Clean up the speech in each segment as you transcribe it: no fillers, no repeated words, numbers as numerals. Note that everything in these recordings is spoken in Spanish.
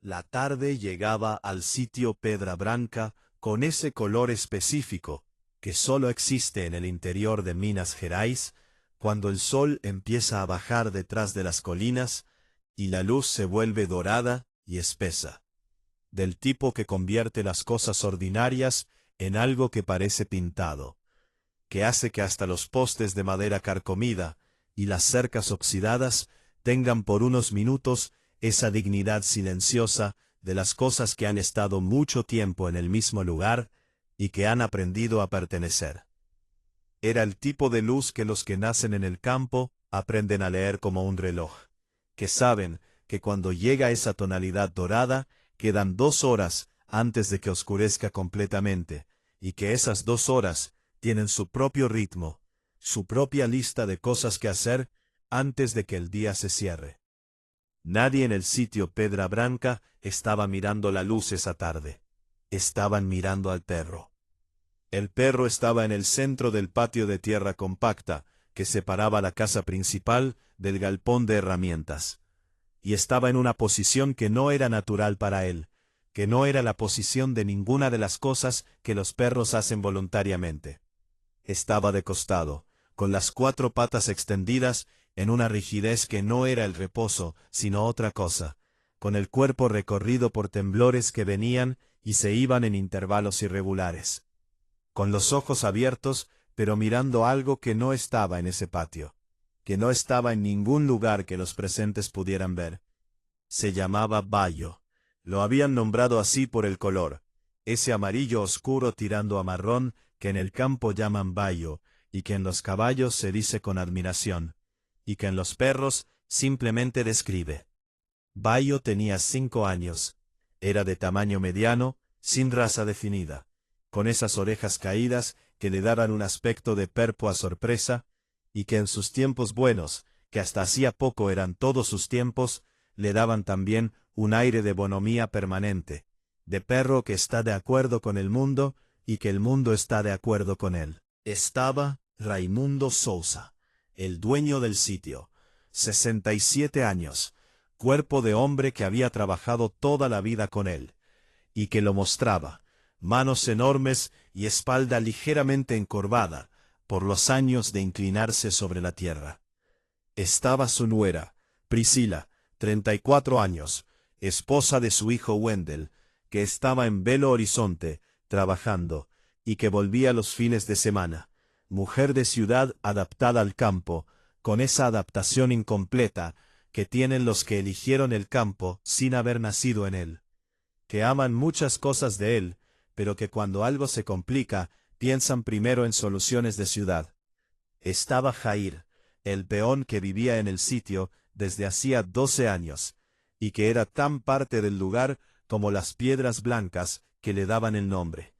La tarde llegaba al sitio Pedra Branca con ese color específico que solo existe en el interior de Minas Gerais, cuando el sol empieza a bajar detrás de las colinas y la luz se vuelve dorada y espesa, del tipo que convierte las cosas ordinarias en algo que parece pintado, que hace que hasta los postes de madera carcomida y las cercas oxidadas tengan por unos minutos esa dignidad silenciosa de las cosas que han estado mucho tiempo en el mismo lugar y que han aprendido a pertenecer. Era el tipo de luz que los que nacen en el campo aprenden a leer como un reloj, que saben que cuando llega esa tonalidad dorada, quedan 2 horas antes de que oscurezca completamente, y que esas 2 horas tienen su propio ritmo, su propia lista de cosas que hacer antes de que el día se cierre. Nadie en el sitio Pedra Branca estaba mirando la luz esa tarde. Estaban mirando al perro. El perro estaba en el centro del patio de tierra compacta que separaba la casa principal del galpón de herramientas. Y estaba en una posición que no era natural para él, que no era la posición de ninguna de las cosas que los perros hacen voluntariamente. Estaba de costado, con las 4 patas extendidas en una rigidez que no era el reposo, sino otra cosa, con el cuerpo recorrido por temblores que venían y se iban en intervalos irregulares. Con los ojos abiertos, pero mirando algo que no estaba en ese patio, que no estaba en ningún lugar que los presentes pudieran ver. Se llamaba Bayo. Lo habían nombrado así por el color, ese amarillo oscuro tirando a marrón que en el campo llaman bayo, y que en los caballos se dice con admiración, y que en los perros simplemente describe. Bayo tenía 5 años. Era de tamaño mediano, sin raza definida, con esas orejas caídas que le daban un aspecto de perpo a sorpresa, y que en sus tiempos buenos, que hasta hacía poco eran todos sus tiempos, le daban también un aire de bonomía permanente, de perro que está de acuerdo con el mundo y que el mundo está de acuerdo con él. Estaba Raimundo Sousa, el dueño del sitio, 67 años, cuerpo de hombre que había trabajado toda la vida con él, y que lo mostraba, manos enormes y espalda ligeramente encorvada, por los años de inclinarse sobre la tierra. Estaba su nuera, Priscila, 34 años, esposa de su hijo Wendell, que estaba en Belo Horizonte, trabajando, y que volvía los fines de semana, mujer de ciudad adaptada al campo, con esa adaptación incompleta que tienen los que eligieron el campo sin haber nacido en él, que aman muchas cosas de él, pero que cuando algo se complica, piensan primero en soluciones de ciudad. Estaba Jair, el peón que vivía en el sitio desde hacía 12 años, y que era tan parte del lugar como las piedras blancas que le daban el nombre.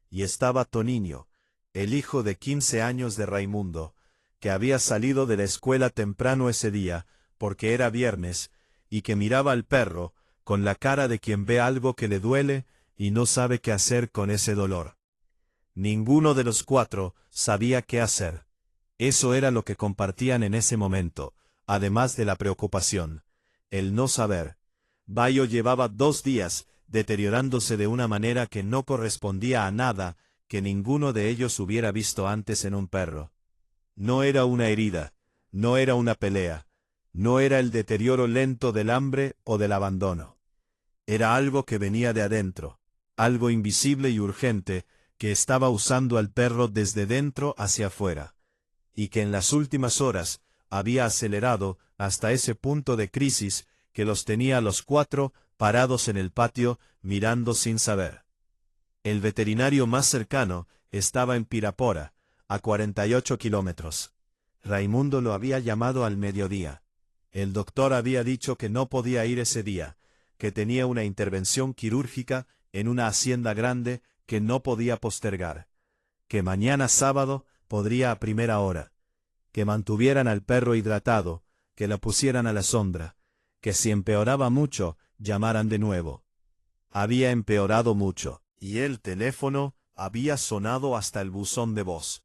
Y estaba Toniño, el hijo de 15 años de Raimundo, que había salido de la escuela temprano ese día, porque era viernes, y que miraba al perro, con la cara de quien ve algo que le duele y no sabe qué hacer con ese dolor. Ninguno de los 4 sabía qué hacer. Eso era lo que compartían en ese momento, además de la preocupación, el no saber. Bayo llevaba 2 días deteriorándose de una manera que no correspondía a nada que ninguno de ellos hubiera visto antes en un perro. No era una herida, no era una pelea, no era el deterioro lento del hambre o del abandono. Era algo que venía de adentro, algo invisible y urgente que estaba usando al perro desde dentro hacia afuera, y que en las últimas horas había acelerado hasta ese punto de crisis que los tenía a los 4 parados en el patio mirando sin saber. El veterinario más cercano estaba en Pirapora, a 48 kilómetros. Raimundo lo había llamado al mediodía. El doctor había dicho que no podía ir ese día, que tenía una intervención quirúrgica en una hacienda grande que no podía postergar, que mañana sábado podría a primera hora, que mantuvieran al perro hidratado, que lo pusieran a la sombra, que si empeoraba mucho, llamaran de nuevo. Había empeorado mucho, y el teléfono había sonado hasta el buzón de voz.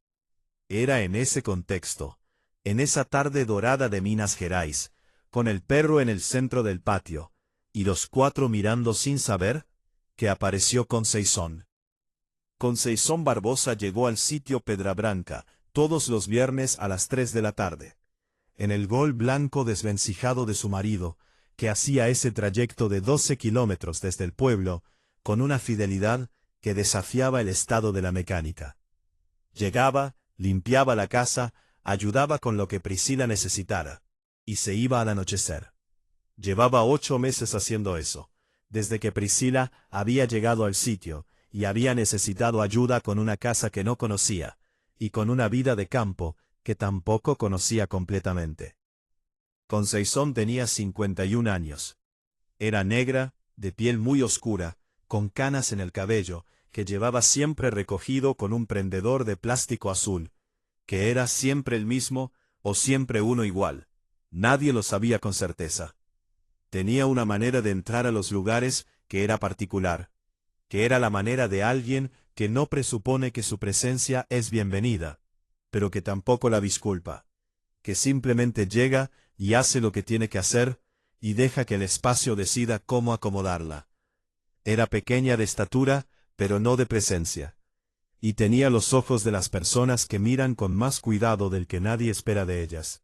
Era en ese contexto, en esa tarde dorada de Minas Gerais, con el perro en el centro del patio, y los cuatro mirando sin saber, que apareció Conceizón. Conceizón Barbosa llegó al sitio Pedra Branca, todos los viernes a las 3 de la tarde. En el Gol blanco desvencijado de su marido, que hacía ese trayecto de 12 kilómetros desde el pueblo, con una fidelidad que desafiaba el estado de la mecánica. Llegaba, limpiaba la casa, ayudaba con lo que Priscila necesitara, y se iba al anochecer. Llevaba 8 meses haciendo eso, desde que Priscila había llegado al sitio, y había necesitado ayuda con una casa que no conocía, y con una vida de campo que tampoco conocía completamente. Conceizón tenía 51 años. Era negra, de piel muy oscura, con canas en el cabello, que llevaba siempre recogido con un prendedor de plástico azul, que era siempre el mismo o siempre uno igual. Nadie lo sabía con certeza. Tenía una manera de entrar a los lugares que era particular, que era la manera de alguien que no presupone que su presencia es bienvenida, pero que tampoco la disculpa, que simplemente llega y hace lo que tiene que hacer, y deja que el espacio decida cómo acomodarla. Era pequeña de estatura, pero no de presencia, y tenía los ojos de las personas que miran con más cuidado del que nadie espera de ellas.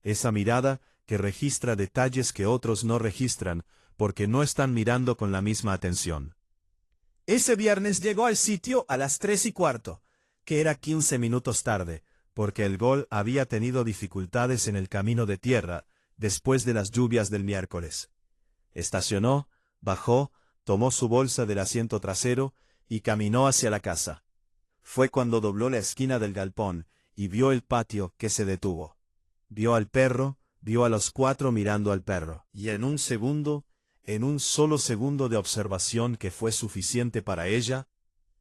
Esa mirada que registra detalles que otros no registran, porque no están mirando con la misma atención. Ese viernes llegó al sitio a las 3:15, que era 15 minutos tarde, porque el Gol había tenido dificultades en el camino de tierra, después de las lluvias del miércoles. Estacionó, bajó, tomó su bolsa del asiento trasero, y caminó hacia la casa. Fue cuando dobló la esquina del galpón, y vio el patio, que se detuvo. Vio al perro, vio a los cuatro mirando al perro, y en un solo segundo de observación que fue suficiente para ella,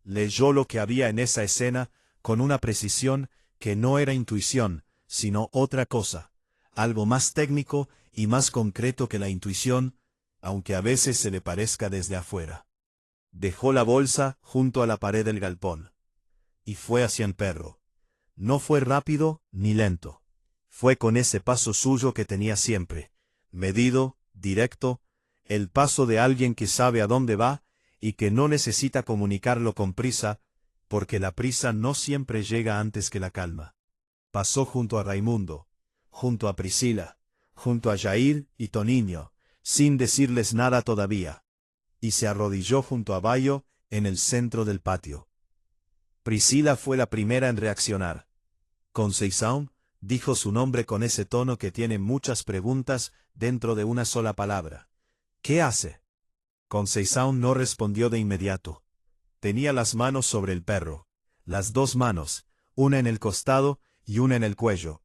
leyó lo que había en esa escena con una precisión que no era intuición, sino otra cosa, algo más técnico y más concreto que la intuición, aunque a veces se le parezca desde afuera. Dejó la bolsa junto a la pared del galpón, y fue hacia el perro. No fue rápido ni lento. Fue con ese paso suyo que tenía siempre, medido, directo, el paso de alguien que sabe a dónde va y que no necesita comunicarlo con prisa, porque la prisa no siempre llega antes que la calma. Pasó junto a Raimundo, junto a Priscila, junto a Jair y Toniño, sin decirles nada todavía, y se arrodilló junto a Bayo en el centro del patio. Priscila fue la primera en reaccionar. Conceizón dijo su nombre con ese tono que tiene muchas preguntas dentro de una sola palabra. ¿Qué hace? Conceizón no respondió de inmediato. Tenía las manos sobre el perro, las dos manos, una en el costado y una en el cuello,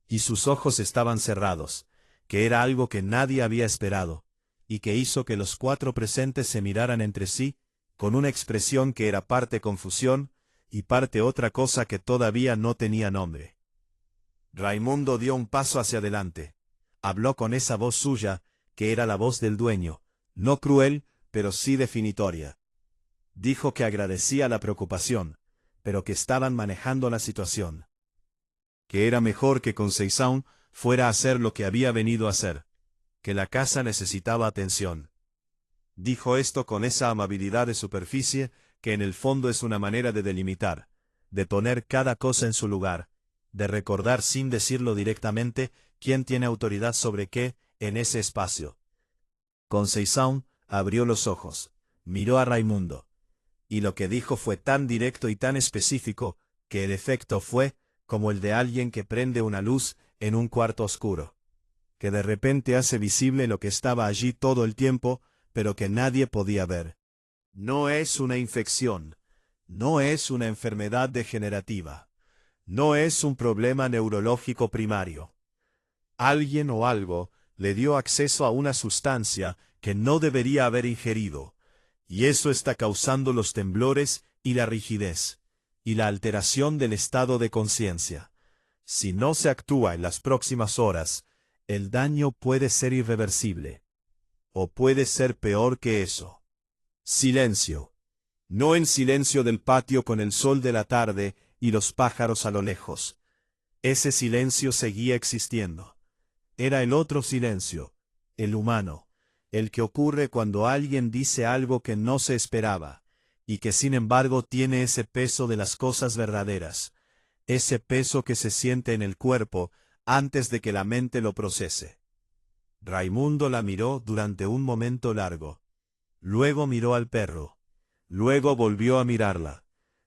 y sus ojos estaban cerrados, que era algo que nadie había esperado, y que hizo que los cuatro presentes se miraran entre sí, con una expresión que era parte confusión, y parte otra cosa que todavía no tenía nombre. Raimundo dio un paso hacia adelante. Habló con esa voz suya, que era la voz del dueño, no cruel, pero sí definitoria. Dijo que agradecía la preocupación, pero que estaban manejando la situación. Que era mejor que Conceizón fuera a hacer lo que había venido a hacer, que la casa necesitaba atención. Dijo esto con esa amabilidad de superficie que en el fondo es una manera de delimitar, de poner cada cosa en su lugar, de recordar sin decirlo directamente quién tiene autoridad sobre qué en ese espacio. Conceizón abrió los ojos, miró a Raimundo, y lo que dijo fue tan directo y tan específico que el efecto fue como el de alguien que prende una luz en un cuarto oscuro, que de repente hace visible lo que estaba allí todo el tiempo, pero que nadie podía ver. No es una infección, no es una enfermedad degenerativa, no es un problema neurológico primario. Alguien o algo le dio acceso a una sustancia que no debería haber ingerido, y eso está causando los temblores y la rigidez, y la alteración del estado de conciencia. Si no se actúa en las próximas horas, el daño puede ser irreversible. O puede ser peor que eso. Silencio. No el silencio del patio con el sol de la tarde y los pájaros a lo lejos. Ese silencio seguía existiendo. Era el otro silencio, el humano, el que ocurre cuando alguien dice algo que no se esperaba, y que sin embargo tiene ese peso de las cosas verdaderas, ese peso que se siente en el cuerpo antes de que la mente lo procese. Raimundo la miró durante un momento largo. Luego miró al perro. Luego volvió a mirarla.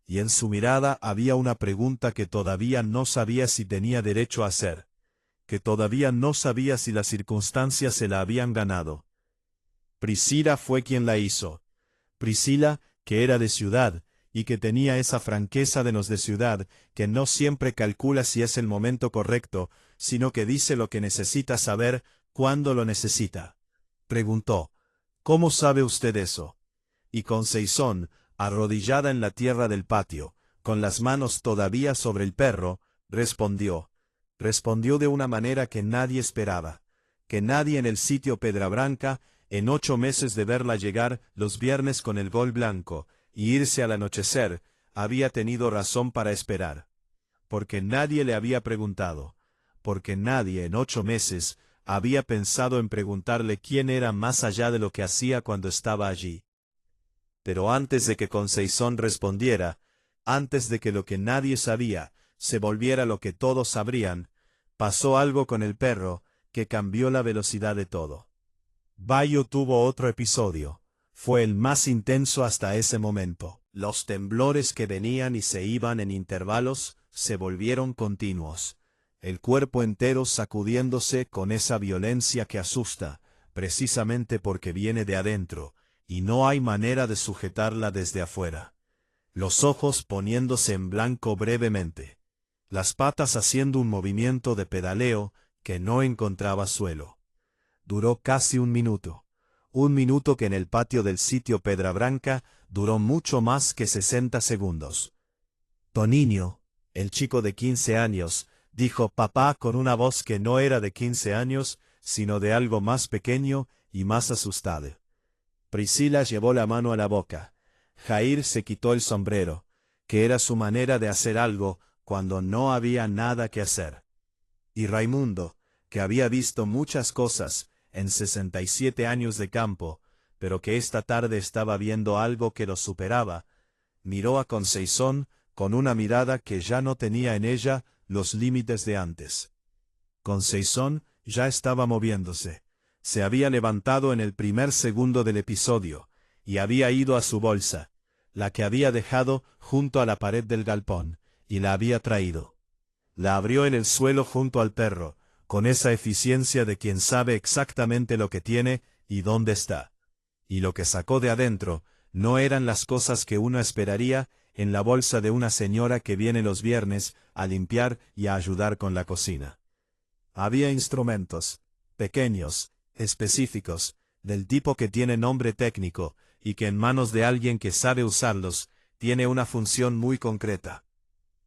Y en su mirada había una pregunta que todavía no sabía si tenía derecho a hacer, que todavía no sabía si las circunstancias se la habían ganado. Priscila fue quien la hizo. Priscila, que era de ciudad, y que tenía esa franqueza de los de ciudad, que no siempre calcula si es el momento correcto, sino que dice lo que necesita saber cuando lo necesita. Preguntó: ¿Cómo sabe usted eso? Y Conceizón, arrodillada en la tierra del patio, con las manos todavía sobre el perro, respondió. Respondió de una manera que nadie esperaba, que nadie en el sitio Pedrabranca, en 8 meses de verla llegar los viernes con el gol blanco, y irse al anochecer, había tenido razón para esperar. Porque nadie le había preguntado, porque nadie en 8 meses había pensado en preguntarle quién era más allá de lo que hacía cuando estaba allí. Pero antes de que Conceizón respondiera, antes de que lo que nadie sabía se volviera lo que todos sabrían, pasó algo con el perro que cambió la velocidad de todo. Bayo tuvo otro episodio. Fue el más intenso hasta ese momento. Los temblores que venían y se iban en intervalos se volvieron continuos. El cuerpo entero sacudiéndose con esa violencia que asusta, precisamente porque viene de adentro, y no hay manera de sujetarla desde afuera. Los ojos poniéndose en blanco brevemente. Las patas haciendo un movimiento de pedaleo que no encontraba suelo. Duró casi 1 minuto. 1 minuto que en el patio del sitio Pedrabranca duró mucho más que 60 segundos. Toniño, el chico de 15 años, dijo papá con una voz que no era de 15 años, sino de algo más pequeño y más asustado. Priscila llevó la mano a la boca. Jair se quitó el sombrero, que era su manera de hacer algo cuando no había nada que hacer. Y Raimundo, que había visto muchas cosas en 67 años de campo, pero que esta tarde estaba viendo algo que lo superaba, miró a Conceizón con una mirada que ya no tenía en ella los límites de antes. Conceizón ya estaba moviéndose. Se había levantado en el primer segundo del episodio, y había ido a su bolsa, la que había dejado junto a la pared del galpón, y la había traído. La abrió en el suelo junto al perro, con esa eficiencia de quien sabe exactamente lo que tiene y dónde está. Y lo que sacó de adentro no eran las cosas que uno esperaría en la bolsa de una señora que viene los viernes a limpiar y a ayudar con la cocina. Había instrumentos, pequeños, específicos, del tipo que tiene nombre técnico, y que en manos de alguien que sabe usarlos, tiene una función muy concreta.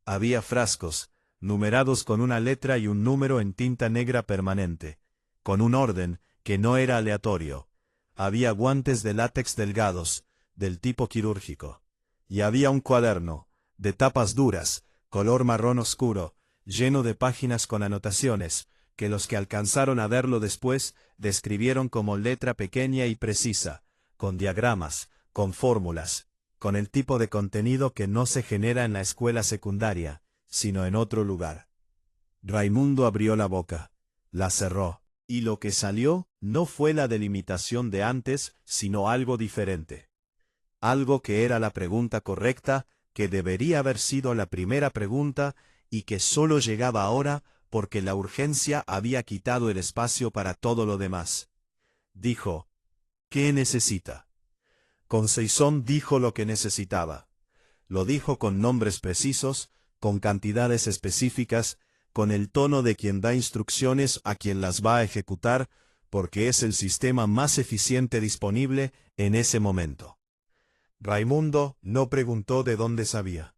Había frascos, numerados con una letra y un número en tinta negra permanente, con un orden que no era aleatorio. Había guantes de látex delgados, del tipo quirúrgico. Y había un cuaderno, de tapas duras, color marrón oscuro, lleno de páginas con anotaciones, que los que alcanzaron a verlo después describieron como letra pequeña y precisa, con diagramas, con fórmulas, con el tipo de contenido que no se genera en la escuela secundaria, sino en otro lugar. Raimundo abrió la boca, la cerró, y lo que salió no fue la delimitación de antes, sino algo diferente. Algo que era la pregunta correcta, que debería haber sido la primera pregunta, y que solo llegaba ahora porque la urgencia había quitado el espacio para todo lo demás. Dijo: ¿qué necesita? Conceizón dijo lo que necesitaba. Lo dijo con nombres precisos, con cantidades específicas, con el tono de quien da instrucciones a quien las va a ejecutar, porque es el sistema más eficiente disponible en ese momento. Raimundo no preguntó de dónde sabía.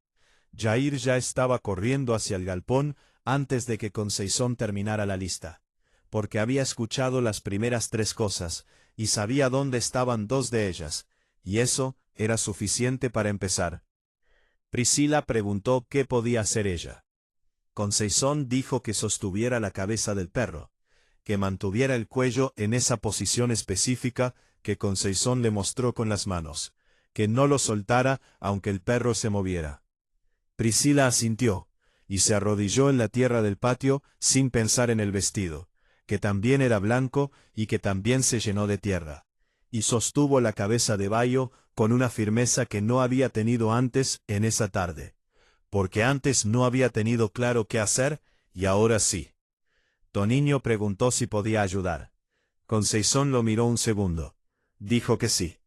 Jair ya estaba corriendo hacia el galpón antes de que Conceizón terminara la lista, porque había escuchado las primeras 3 cosas, y sabía dónde estaban 2 de ellas, y eso era suficiente para empezar. Priscila preguntó qué podía hacer ella. Conceizón dijo que sostuviera la cabeza del perro, que mantuviera el cuello en esa posición específica que Conceizón le mostró con las manos, que no lo soltara aunque el perro se moviera. Priscila asintió, y se arrodilló en la tierra del patio sin pensar en el vestido, que también era blanco y que también se llenó de tierra, y sostuvo la cabeza de Bayo con una firmeza que no había tenido antes en esa tarde, porque antes no había tenido claro qué hacer, y ahora sí. Toniño preguntó si podía ayudar. Conceizón lo miró un segundo. Dijo que sí.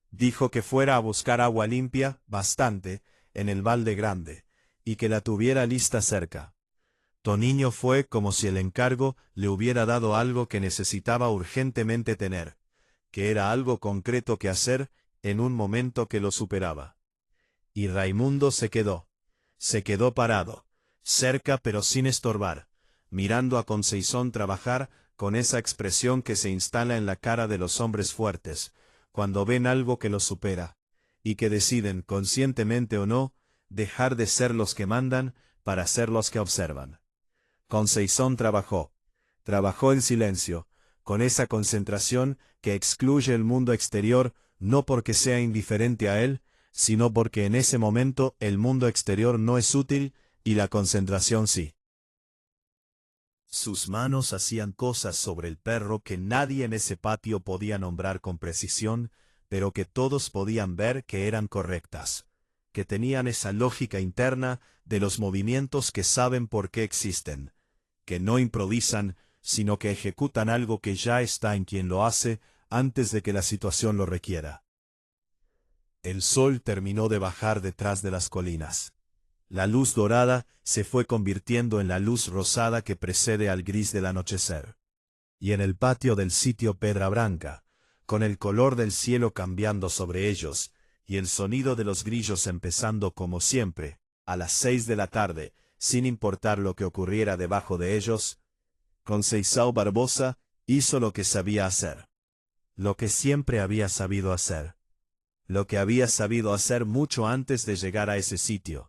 Dijo que fuera a buscar agua limpia, bastante, en el balde grande, y que la tuviera lista cerca. Toniño fue como si el encargo le hubiera dado algo que necesitaba urgentemente tener, que era algo concreto que hacer en un momento que lo superaba. Y Raimundo se quedó parado, cerca pero sin estorbar, mirando a Conceizón trabajar con esa expresión que se instala en la cara de los hombres fuertes, cuando ven algo que los supera, y que deciden, conscientemente o no, dejar de ser los que mandan para ser los que observan. Conceizón trabajó en silencio, con esa concentración que excluye el mundo exterior no porque sea indiferente a él, sino porque en ese momento el mundo exterior no es útil y la concentración sí. Sus manos hacían cosas sobre el perro que nadie en ese patio podía nombrar con precisión, pero que todos podían ver que eran correctas, que tenían esa lógica interna de los movimientos que saben por qué existen, que no improvisan, sino que ejecutan algo que ya está en quien lo hace antes de que la situación lo requiera. El sol terminó de bajar detrás de las colinas. La luz dorada se fue convirtiendo en la luz rosada que precede al gris del anochecer. Y en el patio del sitio Pedra Branca, con el color del cielo cambiando sobre ellos, y el sonido de los grillos empezando como siempre, a las 6 de la tarde, sin importar lo que ocurriera debajo de ellos, Conceizão Barbosa hizo lo que sabía hacer. Lo que siempre había sabido hacer. Lo que había sabido hacer mucho antes de llegar a ese sitio,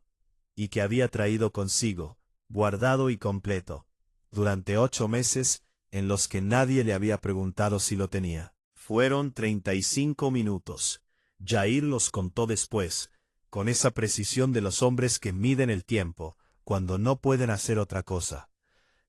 y que había traído consigo, guardado y completo, durante 8 meses, en los que nadie le había preguntado si lo tenía. Fueron 35 minutos. Jair los contó después, con esa precisión de los hombres que miden el tiempo, cuando no pueden hacer otra cosa.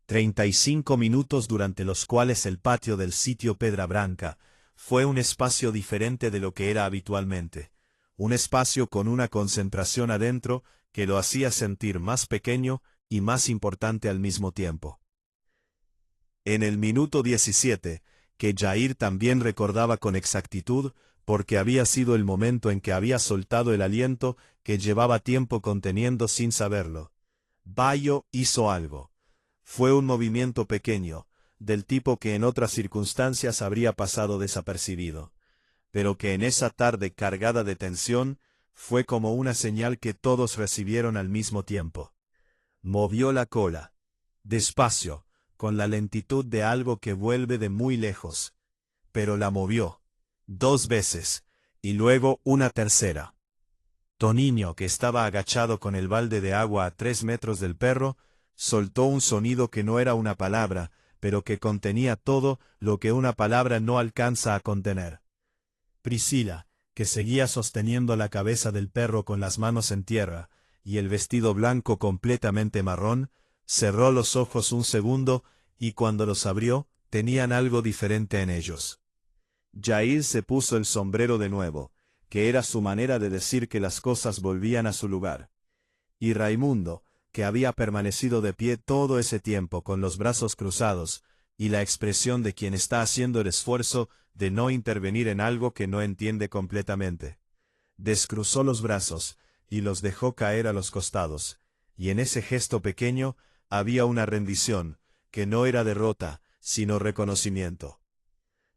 35 minutos durante los cuales el patio del sitio Pedra Branca fue un espacio diferente de lo que era habitualmente, un espacio con una concentración adentro que lo hacía sentir más pequeño y más importante al mismo tiempo. En el minuto 17, que Jair también recordaba con exactitud, porque había sido el momento en que había soltado el aliento que llevaba tiempo conteniendo sin saberlo, Bayo hizo algo. Fue un movimiento pequeño, del tipo que en otras circunstancias habría pasado desapercibido, pero que en esa tarde cargada de tensión, fue como una señal que todos recibieron al mismo tiempo. Movió la cola, despacio, con la lentitud de algo que vuelve de muy lejos, pero la movió, 2 veces, y luego una tercera. Toniño, que estaba agachado con el balde de agua a 3 metros del perro, soltó un sonido que no era una palabra, pero que contenía todo lo que una palabra no alcanza a contener. Priscila, que seguía sosteniendo la cabeza del perro con las manos en tierra, y el vestido blanco completamente marrón, cerró los ojos un segundo, y cuando los abrió, tenían algo diferente en ellos. Jair se puso el sombrero de nuevo, que era su manera de decir que las cosas volvían a su lugar. Y Raimundo, que había permanecido de pie todo ese tiempo con los brazos cruzados, y la expresión de quien está haciendo el esfuerzo de no intervenir en algo que no entiende completamente. Descruzó los brazos, y los dejó caer a los costados, y en ese gesto pequeño había una rendición, que no era derrota, sino reconocimiento.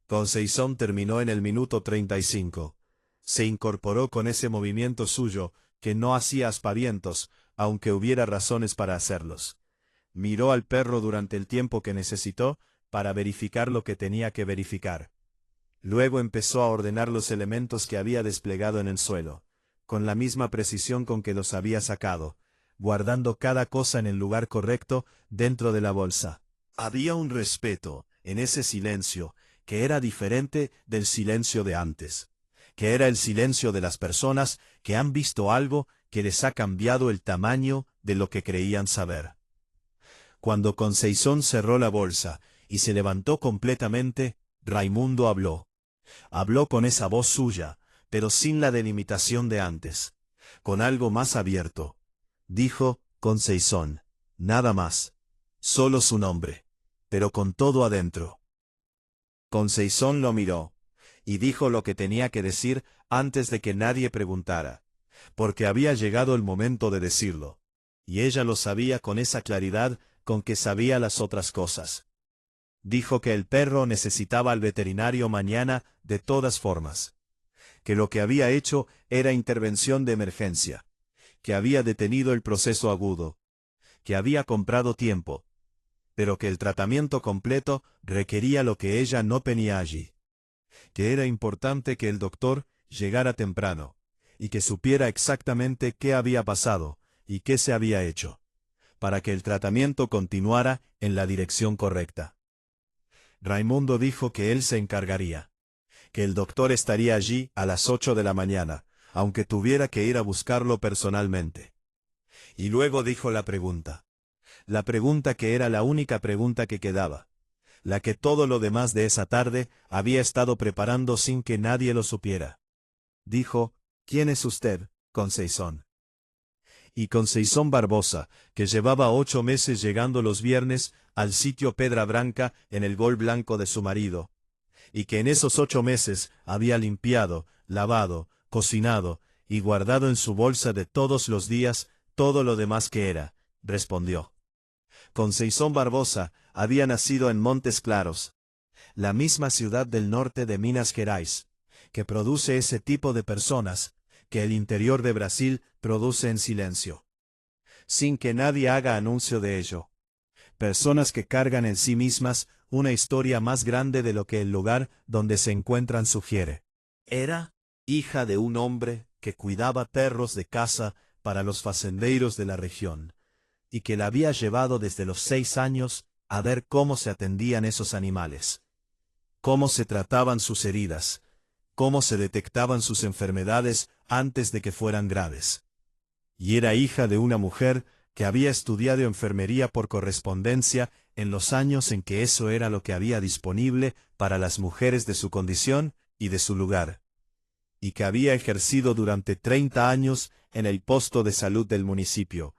Conceizón terminó en el minuto 35. Se incorporó con ese movimiento suyo, que no hacía aspavientos, aunque hubiera razones para hacerlos. Miró al perro durante el tiempo que necesitó para verificar lo que tenía que verificar. Luego empezó a ordenar los elementos que había desplegado en el suelo, con la misma precisión con que los había sacado, guardando cada cosa en el lugar correcto dentro de la bolsa. Había un respeto en ese silencio, que era diferente del silencio de antes, que era el silencio de las personas que han visto algo que les ha cambiado el tamaño de lo que creían saber. Cuando Conceizón cerró la bolsa y se levantó completamente, Raimundo habló. Habló con esa voz suya, pero sin la delimitación de antes, con algo más abierto. Dijo Conceizón, nada más, solo su nombre, pero con todo adentro. Conceizón lo miró, y dijo lo que tenía que decir antes de que nadie preguntara, porque había llegado el momento de decirlo, y ella lo sabía con esa claridad con que sabía las otras cosas. Dijo que el perro necesitaba al veterinario mañana de todas formas, que lo que había hecho era intervención de emergencia, que había detenido el proceso agudo, que había comprado tiempo, pero que el tratamiento completo requería lo que ella no tenía allí, que era importante que el doctor llegara temprano, y que supiera exactamente qué había pasado y qué se había hecho, para que el tratamiento continuara en la dirección correcta. Raimundo dijo que él se encargaría, que el doctor estaría allí a las 8 de la mañana, aunque tuviera que ir a buscarlo personalmente. Y luego dijo la pregunta que era la única pregunta que quedaba, la que todo lo demás de esa tarde había estado preparando sin que nadie lo supiera. Dijo, ¿quién es usted, Conceizón? Y Conceizón Barbosa, que llevaba 8 meses llegando los viernes al sitio Pedra Branca en el gol blanco de su marido, y que en esos 8 meses había limpiado, lavado, cocinado y guardado en su bolsa de todos los días todo lo demás que era, respondió. Conceizón Barbosa había nacido en Montes Claros, la misma ciudad del norte de Minas Gerais, que produce ese tipo de personas que el interior de Brasil produce en silencio, sin que nadie haga anuncio de ello. Personas que cargan en sí mismas una historia más grande de lo que el lugar donde se encuentran sugiere. Era hija de un hombre que cuidaba perros de caza para los fazendeiros de la región, y que la había llevado desde los 6 años a ver cómo se atendían esos animales, cómo se trataban sus heridas, cómo se detectaban sus enfermedades antes de que fueran graves. Y era hija de una mujer que había estudiado enfermería por correspondencia en los años en que eso era lo que había disponible para las mujeres de su condición y de su lugar, y que había ejercido durante 30 años en el posto de salud del municipio,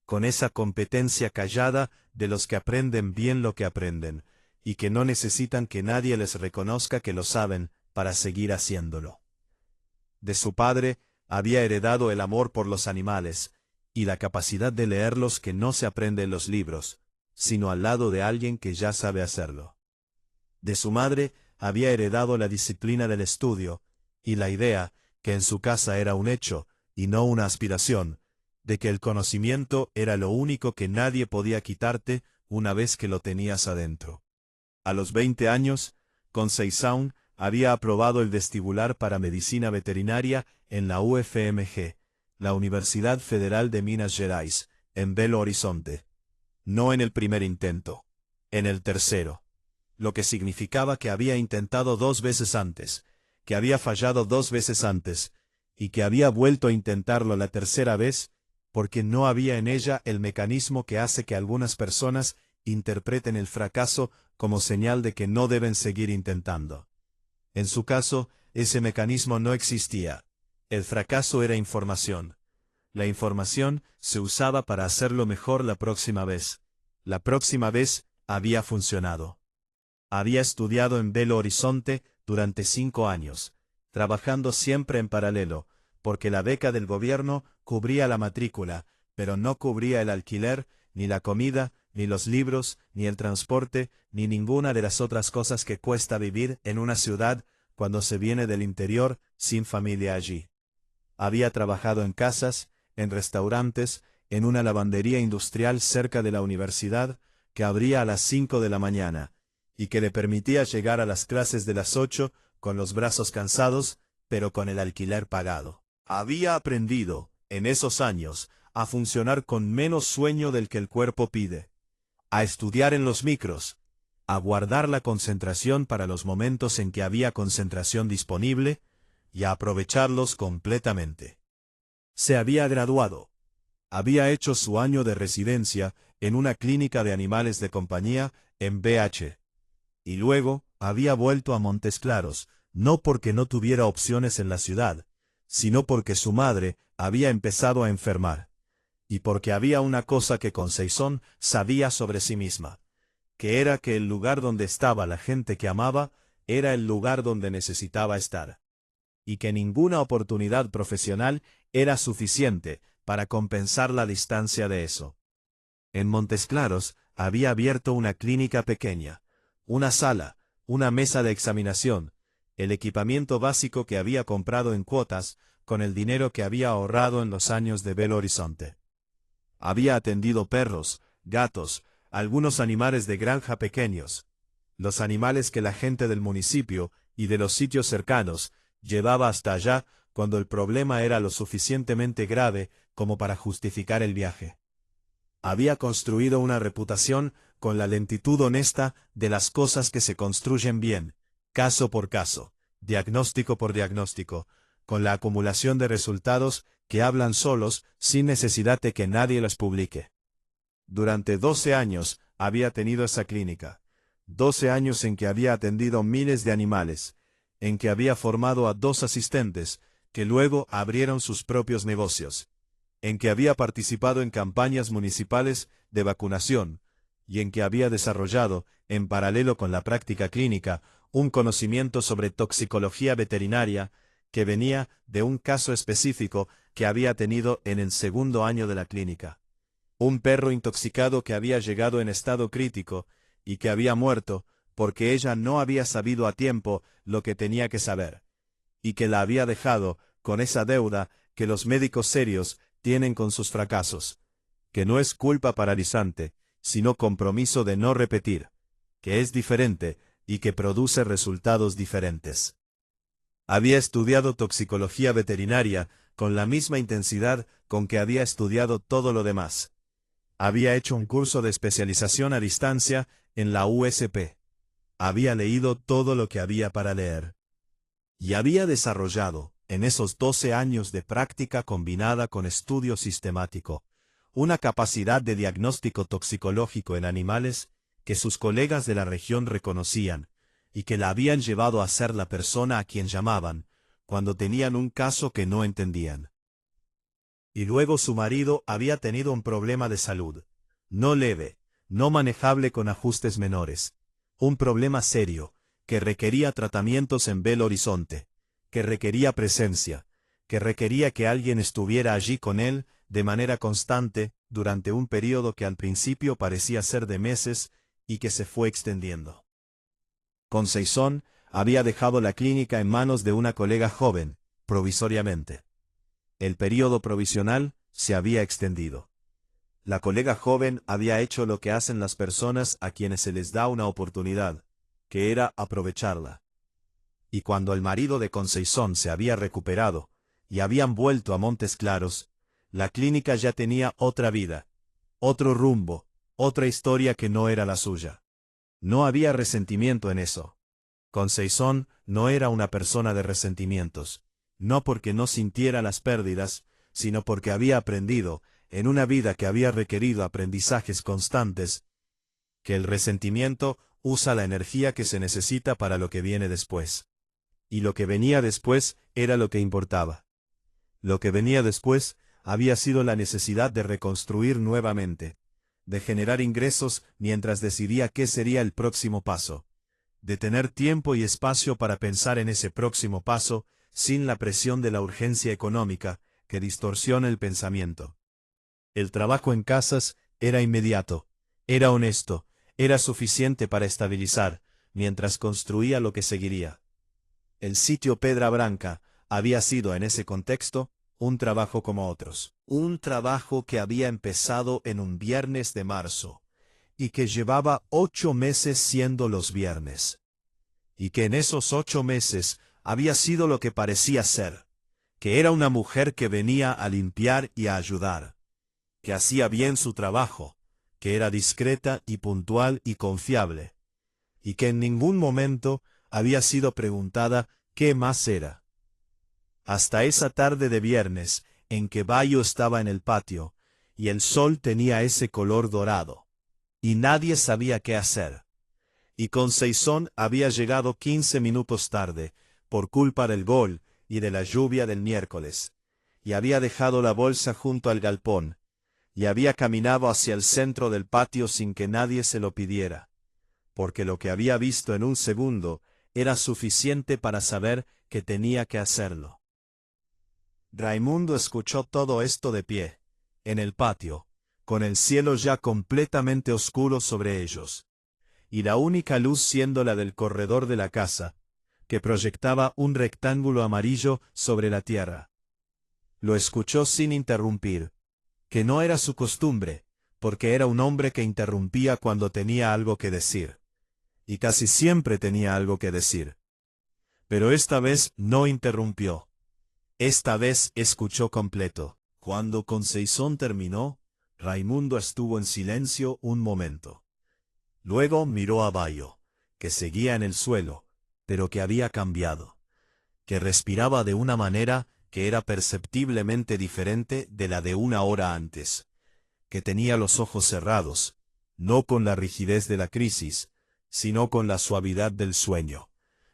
con esa competencia callada de los que aprenden bien lo que aprenden, y que no necesitan que nadie les reconozca que lo saben para seguir haciéndolo. De su padre había heredado el amor por los animales, y la capacidad de leerlos que no se aprende en los libros, sino al lado de alguien que ya sabe hacerlo. De su madre había heredado la disciplina del estudio, y la idea, que en su casa era un hecho, y no una aspiración, de que el conocimiento era lo único que nadie podía quitarte una vez que lo tenías adentro. A los 20 años, Conceizón había aprobado el vestibular para medicina veterinaria en la UFMG, la Universidad Federal de Minas Gerais, en Belo Horizonte. No en el primer intento, en el tercero, lo que significaba que había intentado 2 veces antes, que había fallado 2 veces antes, y que había vuelto a intentarlo la tercera vez, porque no había en ella el mecanismo que hace que algunas personas interpreten el fracaso como señal de que no deben seguir intentando. En su caso, ese mecanismo no existía. El fracaso era información. La información se usaba para hacerlo mejor la próxima vez. La próxima vez había funcionado. Había estudiado en Belo Horizonte durante 5 años, trabajando siempre en paralelo, porque la beca del gobierno cubría la matrícula, pero no cubría el alquiler, ni la comida, ni los libros, ni el transporte, ni ninguna de las otras cosas que cuesta vivir en una ciudad cuando se viene del interior sin familia allí. Había trabajado en casas, en restaurantes, en una lavandería industrial cerca de la universidad, que abría a las 5 de la mañana, y que le permitía llegar a las clases de las 8 con los brazos cansados, pero con el alquiler pagado. Había aprendido, en esos años, a funcionar con menos sueño del que el cuerpo pide, a estudiar en los micros, a guardar la concentración para los momentos en que había concentración disponible y a aprovecharlos completamente. Se había graduado. Había hecho su año de residencia en una clínica de animales de compañía en BH. Y luego había vuelto a Montes Claros, no porque no tuviera opciones en la ciudad, sino porque su madre había empezado a enfermar. Y porque había una cosa que Conceição sabía sobre sí misma, que era que el lugar donde estaba la gente que amaba era el lugar donde necesitaba estar. Y que ninguna oportunidad profesional era suficiente para compensar la distancia de eso. En Montes Claros había abierto una clínica pequeña, una sala, una mesa de examinación, el equipamiento básico que había comprado en cuotas con el dinero que había ahorrado en los años de Belo Horizonte. Había atendido perros, gatos, algunos animales de granja pequeños, los animales que la gente del municipio y de los sitios cercanos llevaba hasta allá cuando el problema era lo suficientemente grave como para justificar el viaje. Había construido una reputación con la lentitud honesta de las cosas que se construyen bien, caso por caso, diagnóstico por diagnóstico, con la acumulación de resultados que hablan solos sin necesidad de que nadie los publique. Durante 12 años había tenido esa clínica, 12 años en que había atendido miles de animales, en que había formado a 2 asistentes, que luego abrieron sus propios negocios, en que había participado en campañas municipales de vacunación, y en que había desarrollado, en paralelo con la práctica clínica, un conocimiento sobre toxicología veterinaria que venía de un caso específico que había tenido en el segundo año de la clínica. Un perro intoxicado que había llegado en estado crítico y que había muerto porque ella no había sabido a tiempo lo que tenía que saber, y que la había dejado con esa deuda que los médicos serios tienen con sus fracasos, que no es culpa paralizante, sino compromiso de no repetir, que es diferente y que produce resultados diferentes. Había estudiado toxicología veterinaria con la misma intensidad con que había estudiado todo lo demás. Había hecho un curso de especialización a distancia en la USP. Había leído todo lo que había para leer. Y había desarrollado, en esos 12 años de práctica combinada con estudio sistemático, una capacidad de diagnóstico toxicológico en animales que sus colegas de la región reconocían, y que la habían llevado a ser la persona a quien llamaban, cuando tenían un caso que no entendían. Y luego su marido había tenido un problema de salud, no leve, no manejable con ajustes menores, un problema serio, que requería tratamientos en Belo Horizonte, que requería presencia, que requería que alguien estuviera allí con él de manera constante durante un período que al principio parecía ser de meses y que se fue extendiendo. Conceição había dejado la clínica en manos de una colega joven, provisoriamente. El período provisional se había extendido. La colega joven había hecho lo que hacen las personas a quienes se les da una oportunidad, que era aprovecharla. Y cuando el marido de Conceição se había recuperado, y habían vuelto a Montes Claros, la clínica ya tenía otra vida, otro rumbo, otra historia que no era la suya. No había resentimiento en eso. Conceição no era una persona de resentimientos, no porque no sintiera las pérdidas, sino porque había aprendido, en una vida que había requerido aprendizajes constantes, que el resentimiento usa la energía que se necesita para lo que viene después. Y lo que venía después era lo que importaba. Lo que venía después había sido la necesidad de reconstruir nuevamente, de generar ingresos mientras decidía qué sería el próximo paso, de tener tiempo y espacio para pensar en ese próximo paso sin la presión de la urgencia económica que distorsiona el pensamiento. El trabajo en casas era inmediato, era honesto, era suficiente para estabilizar, mientras construía lo que seguiría. El sitio Pedra Branca había sido en ese contexto un trabajo como otros. Un trabajo que había empezado en un viernes de marzo, y que llevaba 8 meses siendo los viernes. Y que en esos 8 meses había sido lo que parecía ser, que era una mujer que venía a limpiar y a ayudar, que hacía bien su trabajo, que era discreta y puntual y confiable, y que en ningún momento había sido preguntada qué más era. Hasta esa tarde de viernes, en que Bayo estaba en el patio, y el sol tenía ese color dorado, y nadie sabía qué hacer. Y Conceizón había llegado 15 minutos tarde, por culpa del gol y de la lluvia del miércoles, y había dejado la bolsa junto al galpón, y había caminado hacia el centro del patio sin que nadie se lo pidiera, porque lo que había visto en un segundo era suficiente para saber que tenía que hacerlo. Raimundo escuchó todo esto de pie, en el patio, con el cielo ya completamente oscuro sobre ellos, y la única luz siendo la del corredor de la casa, que proyectaba un rectángulo amarillo sobre la tierra. Lo escuchó sin interrumpir, que no era su costumbre, porque era un hombre que interrumpía cuando tenía algo que decir, y casi siempre tenía algo que decir. Pero esta vez no interrumpió. Esta vez escuchó completo. Cuando Conceizón terminó, Raimundo estuvo en silencio un momento. Luego miró a Bayo, que seguía en el suelo, pero que había cambiado, que respiraba de una manera que era perceptiblemente diferente de la de una hora antes, que tenía los ojos cerrados, no con la rigidez de la crisis, sino con la suavidad del sueño,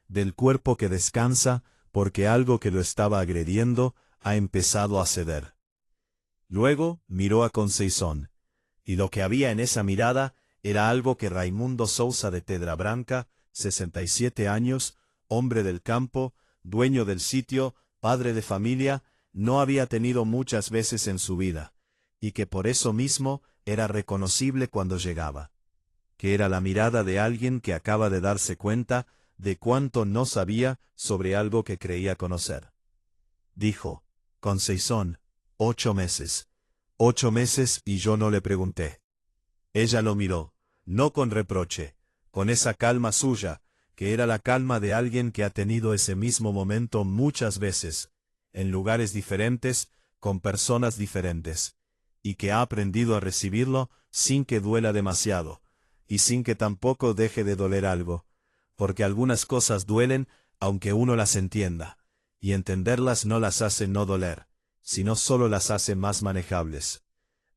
del cuerpo que descansa porque algo que lo estaba agrediendo ha empezado a ceder. Luego miró a Conceizón, y lo que había en esa mirada era algo que Raimundo Sousa de Pedra Branca, 67 años, hombre del campo, dueño del sitio, padre de familia, no había tenido muchas veces en su vida, y que por eso mismo era reconocible cuando llegaba, que era la mirada de alguien que acaba de darse cuenta de cuánto no sabía sobre algo que creía conocer. Dijo: Conceizón, 8 meses. 8 meses y yo no le pregunté. Ella lo miró, no con reproche, con esa calma suya, que era la calma de alguien que ha tenido ese mismo momento muchas veces, en lugares diferentes, con personas diferentes, y que ha aprendido a recibirlo sin que duela demasiado, y sin que tampoco deje de doler algo, porque algunas cosas duelen aunque uno las entienda, y entenderlas no las hace no doler, sino solo las hace más manejables.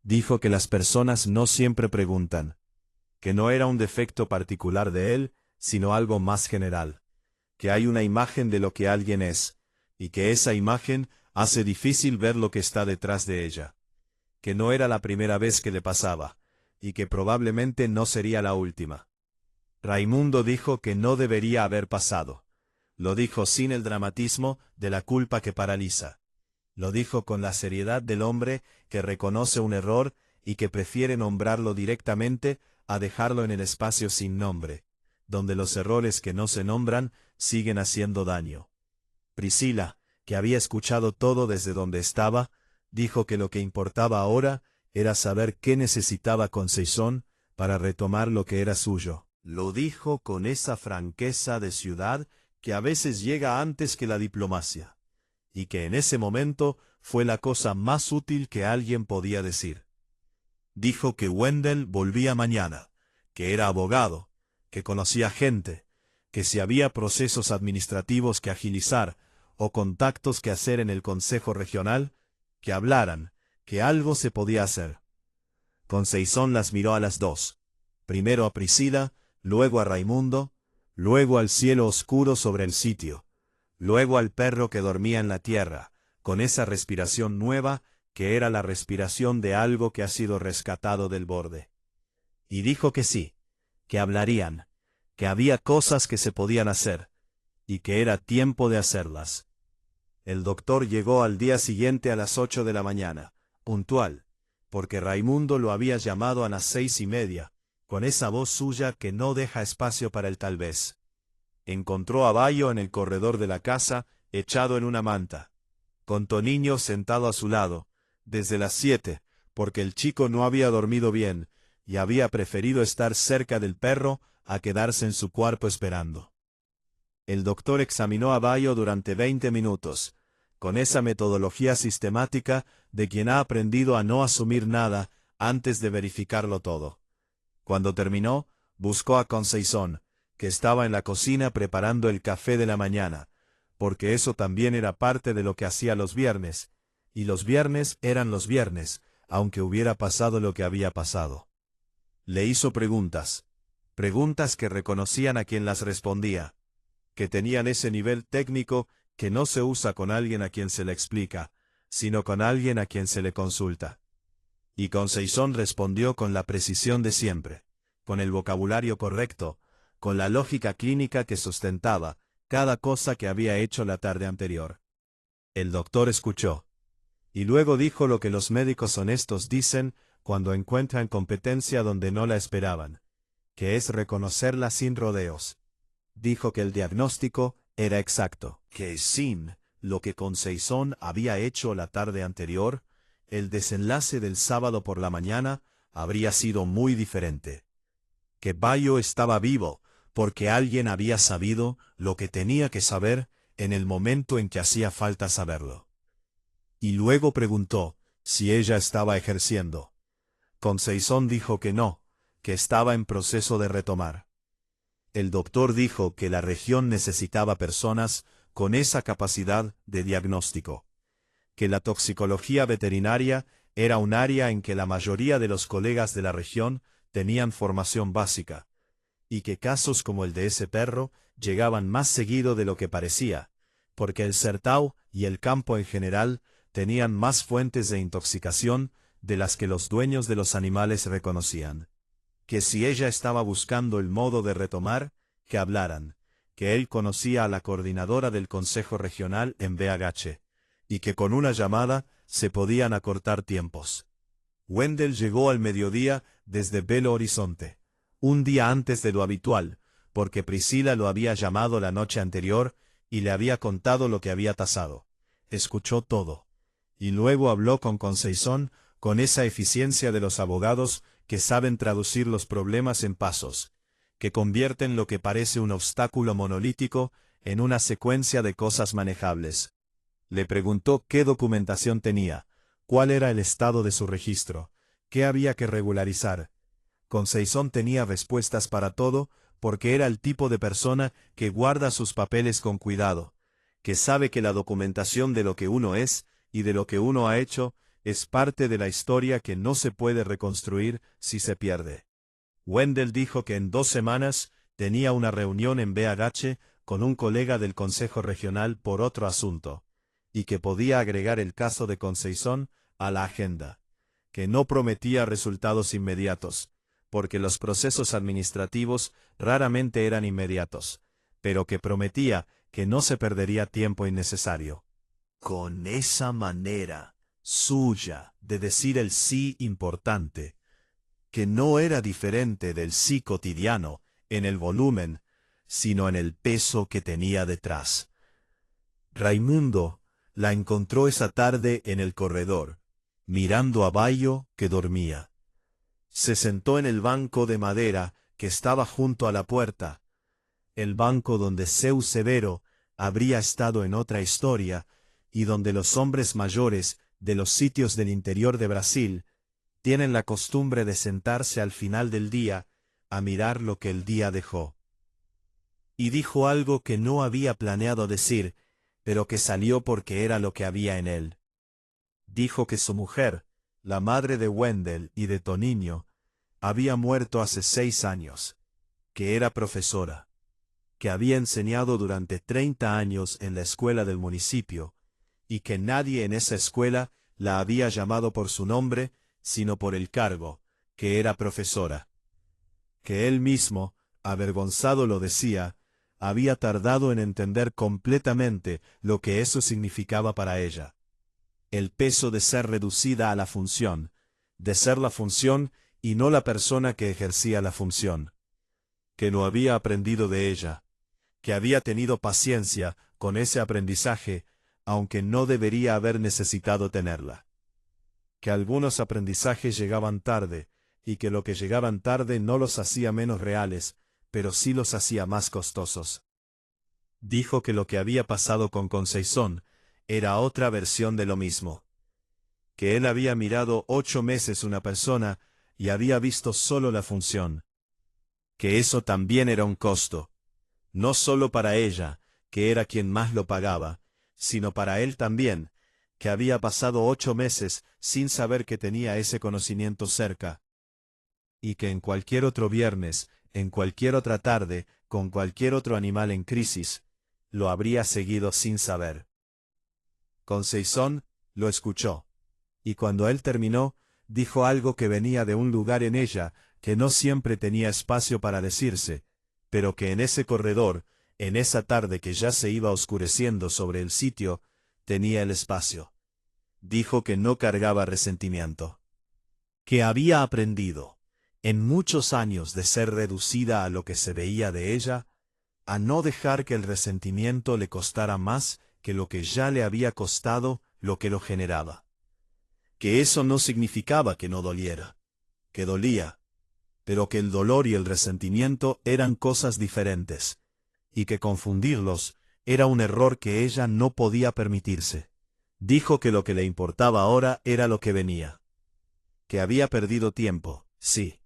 Dijo que las personas no siempre preguntan, que no era un defecto particular de él, sino algo más general, que hay una imagen de lo que alguien es, y que esa imagen hace difícil ver lo que está detrás de ella, que no era la primera vez que le pasaba, y que probablemente no sería la última. Raimundo dijo que no debería haber pasado. Lo dijo sin el dramatismo de la culpa que paraliza. Lo dijo con la seriedad del hombre que reconoce un error y que prefiere nombrarlo directamente a dejarlo en el espacio sin nombre, donde los errores que no se nombran siguen haciendo daño. Priscila, que había escuchado todo desde donde estaba, dijo que lo que importaba ahora era saber qué necesitaba Conceizón para retomar lo que era suyo. Lo dijo con esa franqueza de ciudad que a veces llega antes que la diplomacia, y que en ese momento fue la cosa más útil que alguien podía decir. Dijo que Wendell volvía mañana, que era abogado, que conocía gente, que si había procesos administrativos que agilizar o contactos que hacer en el Consejo Regional, que hablaran, que algo se podía hacer. Conceizón las miró a las dos, primero a Priscila, luego a Raimundo, luego al cielo oscuro sobre el sitio, luego al perro que dormía en la tierra, con esa respiración nueva que era la respiración de algo que ha sido rescatado del borde. Y dijo que sí, que hablarían, que había cosas que se podían hacer, y que era tiempo de hacerlas. El doctor llegó al día siguiente a las 8 de la mañana, puntual, porque Raimundo lo había llamado a las 6:30, con esa voz suya que no deja espacio para el tal vez. Encontró a Bayo en el corredor de la casa, echado en una manta, con Toniño sentado a su lado, desde las 7, porque el chico no había dormido bien, y había preferido estar cerca del perro a quedarse en su cuarto esperando. El doctor examinó a Bayo durante 20 minutos, con esa metodología sistemática de quien ha aprendido a no asumir nada antes de verificarlo todo. Cuando terminó, buscó a Conceizón, que estaba en la cocina preparando el café de la mañana, porque eso también era parte de lo que hacía los viernes, y los viernes eran los viernes, aunque hubiera pasado lo que había pasado. Le hizo preguntas que reconocían a quien las respondía, que tenían ese nivel técnico que no se usa con alguien a quien se le explica, sino con alguien a quien se le consulta. Y Conceição respondió con la precisión de siempre, con el vocabulario correcto, con la lógica clínica que sustentaba cada cosa que había hecho la tarde anterior. El doctor escuchó, y luego dijo lo que los médicos honestos dicen cuando encuentran competencia donde no la esperaban, que es reconocerla sin rodeos. Dijo que el diagnóstico era exacto, que sin lo que Conceição había hecho la tarde anterior, el desenlace del sábado por la mañana habría sido muy diferente. Que Bayo estaba vivo, porque alguien había sabido lo que tenía que saber en el momento en que hacía falta saberlo. Y luego preguntó si ella estaba ejerciendo. Conceição dijo que no, que estaba en proceso de retomar. El doctor dijo que la región necesitaba personas con esa capacidad de diagnóstico, que la toxicología veterinaria era un área en que la mayoría de los colegas de la región tenían formación básica, y que casos como el de ese perro llegaban más seguido de lo que parecía, porque el Sertão y el campo en general tenían más fuentes de intoxicación de las que los dueños de los animales reconocían. Que si ella estaba buscando el modo de retomar, que hablaran, que él conocía a la coordinadora del Consejo Regional en BH, y que con una llamada se podían acortar tiempos. Wendell llegó al mediodía desde Belo Horizonte, un día antes de lo habitual, porque Priscila lo había llamado la noche anterior y le había contado lo que había pasado. Escuchó todo. Y luego habló con Conceição, con esa eficiencia de los abogados que saben traducir los problemas en pasos, que convierten lo que parece un obstáculo monolítico en una secuencia de cosas manejables. Le preguntó qué documentación tenía, cuál era el estado de su registro, qué había que regularizar. Conceição tenía respuestas para todo, porque era el tipo de persona que guarda sus papeles con cuidado, que sabe que la documentación de lo que uno es y de lo que uno ha hecho es parte de la historia que no se puede reconstruir si se pierde. Wendell dijo que en 2 semanas tenía una reunión en BH con un colega del Consejo Regional por otro asunto, y que podía agregar el caso de Conceição a la agenda, que no prometía resultados inmediatos, porque los procesos administrativos raramente eran inmediatos, pero que prometía que no se perdería tiempo innecesario. Con esa manera suya de decir el sí importante, que no era diferente del sí cotidiano en el volumen, sino en el peso que tenía detrás. Raimundo la encontró esa tarde en el corredor, mirando a Bayo que dormía. Se sentó en el banco de madera que estaba junto a la puerta, el banco donde Seu Severo habría estado en otra historia, y donde los hombres mayores de los sitios del interior de Brasil tienen la costumbre de sentarse al final del día a mirar lo que el día dejó. Y dijo algo que no había planeado decir, pero que salió porque era lo que había en él. Dijo que su mujer, la madre de Wendell y de Toninho, había muerto hace 6 años, que era profesora, que había enseñado durante 30 años en la escuela del municipio, y que nadie en esa escuela la había llamado por su nombre, sino por el cargo, que era profesora. Que él mismo, avergonzado lo decía, había tardado en entender completamente lo que eso significaba para ella. El peso de ser reducida a la función, de ser la función y no la persona que ejercía la función. Que lo había aprendido de ella, que había tenido paciencia con ese aprendizaje, aunque no debería haber necesitado tenerla. Que algunos aprendizajes llegaban tarde, y que lo que llegaban tarde no los hacía menos reales, pero sí los hacía más costosos. Dijo que lo que había pasado con Conceição era otra versión de lo mismo. Que él había mirado 8 meses una persona y había visto solo la función. que eso también era un costo, no solo para ella, que era quien más lo pagaba, sino para él también, que había pasado 8 meses sin saber que tenía ese conocimiento cerca, y que en cualquier otro viernes, en cualquier otra tarde, con cualquier otro animal en crisis, lo habría seguido sin saber. Conceizón lo escuchó, y cuando él terminó, dijo algo que venía de un lugar en ella, que no siempre tenía espacio para decirse, pero que en ese corredor, en esa tarde que ya se iba oscureciendo sobre el sitio, tenía el espacio. Dijo que no cargaba resentimiento. Que había aprendido, en muchos años de ser reducida a lo que se veía de ella, a no dejar que el resentimiento le costara más que lo que ya le había costado lo que lo generaba. Que eso no significaba que no doliera, que dolía, pero que el dolor y el resentimiento eran cosas diferentes, y que confundirlos era un error que ella no podía permitirse. Dijo que lo que le importaba ahora era lo que venía. Que había perdido tiempo, sí.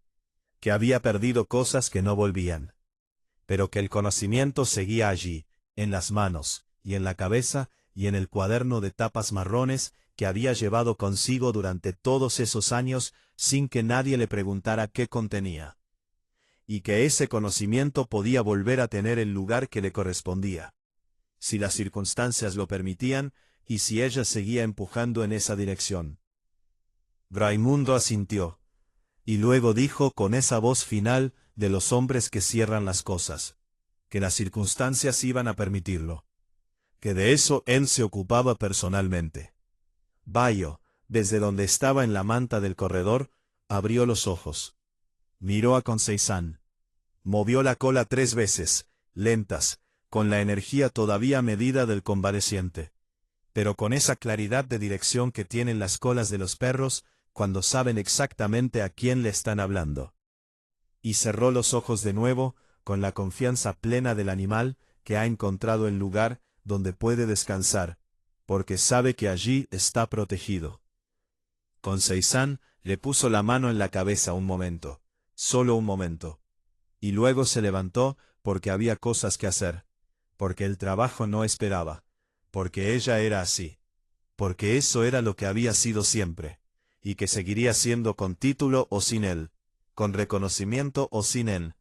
Que había perdido cosas que no volvían. Pero que el conocimiento seguía allí, en las manos, y en la cabeza, y en el cuaderno de tapas marrones que había llevado consigo durante todos esos años sin que nadie le preguntara qué contenía. Y que ese conocimiento podía volver a tener el lugar que le correspondía, si las circunstancias lo permitían y si ella seguía empujando en esa dirección. Raimundo asintió, y luego dijo con esa voz final de los hombres que cierran las cosas, que las circunstancias iban a permitirlo, que de eso él se ocupaba personalmente. Bayo, desde donde estaba en la manta del corredor, abrió los ojos. Miró a Conceizán. Movió la cola 3 veces, lentas, con la energía todavía medida del convaleciente, pero con esa claridad de dirección que tienen las colas de los perros cuando saben exactamente a quién le están hablando. Y cerró los ojos de nuevo, con la confianza plena del animal que ha encontrado el lugar donde puede descansar, porque sabe que allí está protegido. Conceizán le puso la mano en la cabeza un momento, solo un momento, y luego se levantó porque había cosas que hacer, porque el trabajo no esperaba, porque ella era así, porque eso era lo que había sido siempre, y que seguiría siendo con título o sin él, con reconocimiento o sin él,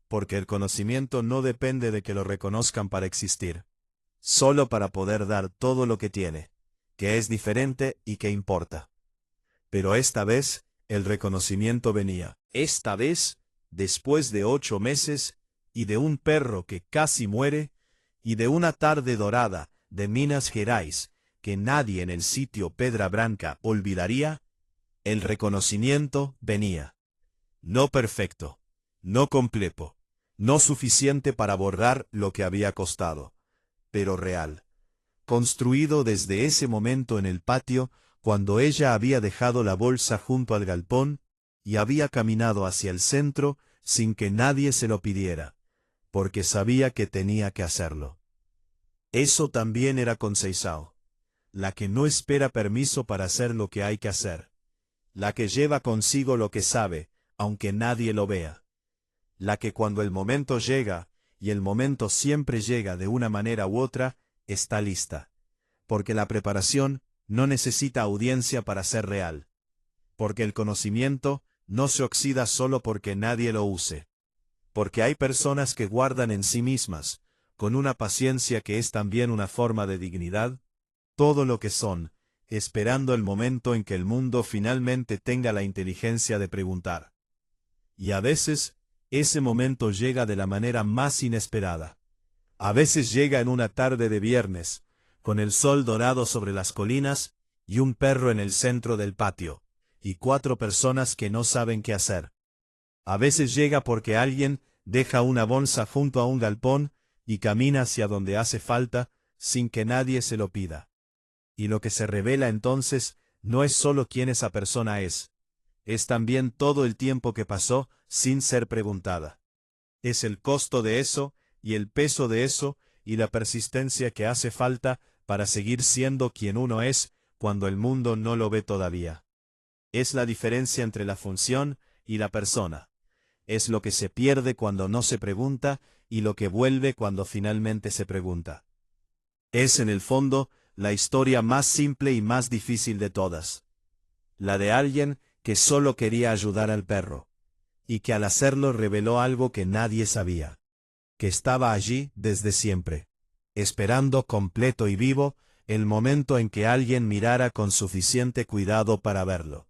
porque el conocimiento no depende de que lo reconozcan para existir, solo para poder dar todo lo que tiene, que es diferente y que importa. Pero esta vez, el reconocimiento venía, esta vez, después de 8 meses, y de un perro que casi muere, y de una tarde dorada de Minas Gerais, que nadie en el sitio Pedra Branca olvidaría, el reconocimiento venía. No perfecto, no completo, no suficiente para borrar lo que había costado, pero real. Construido desde ese momento en el patio, cuando ella había dejado la bolsa junto al galpón, y había caminado hacia el centro sin que nadie se lo pidiera, porque sabía que tenía que hacerlo. Eso también era Conceizao, la que no espera permiso para hacer lo que hay que hacer, la que lleva consigo lo que sabe, aunque nadie lo vea, la que cuando el momento llega, y el momento siempre llega de una manera u otra, está lista, porque la preparación no necesita audiencia para ser real, porque el conocimiento no se oxida solo porque nadie lo use, porque hay personas que guardan en sí mismas, con una paciencia que es también una forma de dignidad, todo lo que son, esperando el momento en que el mundo finalmente tenga la inteligencia de preguntar. Y a veces, ese momento llega de la manera más inesperada. A veces llega en una tarde de viernes, con el sol dorado sobre las colinas, y un perro en el centro del patio, y 4 personas que no saben qué hacer. A veces llega porque alguien deja una bolsa junto a un galpón, y camina hacia donde hace falta, sin que nadie se lo pida. Y lo que se revela entonces no es solo quién esa persona es también todo el tiempo que pasó sin ser preguntada. Es el costo de eso, y el peso de eso, y la persistencia que hace falta para seguir siendo quien uno es cuando el mundo no lo ve todavía. Es la diferencia entre la función y la persona, es lo que se pierde cuando no se pregunta y lo que vuelve cuando finalmente se pregunta. Es, en el fondo, la historia más simple y más difícil de todas. La de alguien que solo quería ayudar al perro, y que al hacerlo reveló algo que nadie sabía, que estaba allí desde siempre, esperando completo y vivo el momento en que alguien mirara con suficiente cuidado para verlo.